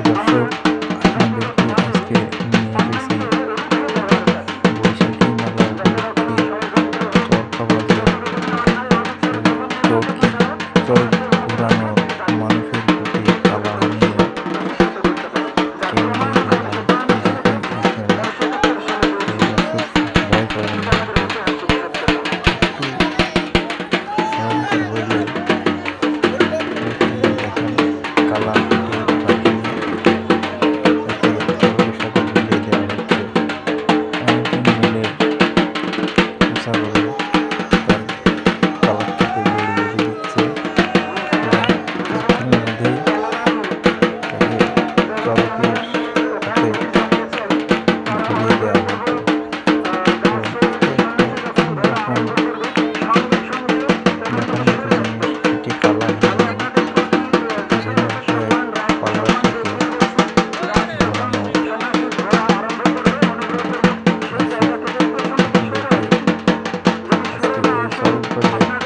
দর্শক, আপনাদেরকে আজকে নিয়ে এসেছি বৈশাখী মেলা উপলক্ষে চরকাবাজে চৌক ঘোরানো মানুষের প্রতি কালা নিয়ে কেমনি মেলা। দেখুন আপনারা, দর্শক ভয় পাবেন না, একটু ভয়ঙ্কর হলেও দেখেন কালা সরল করে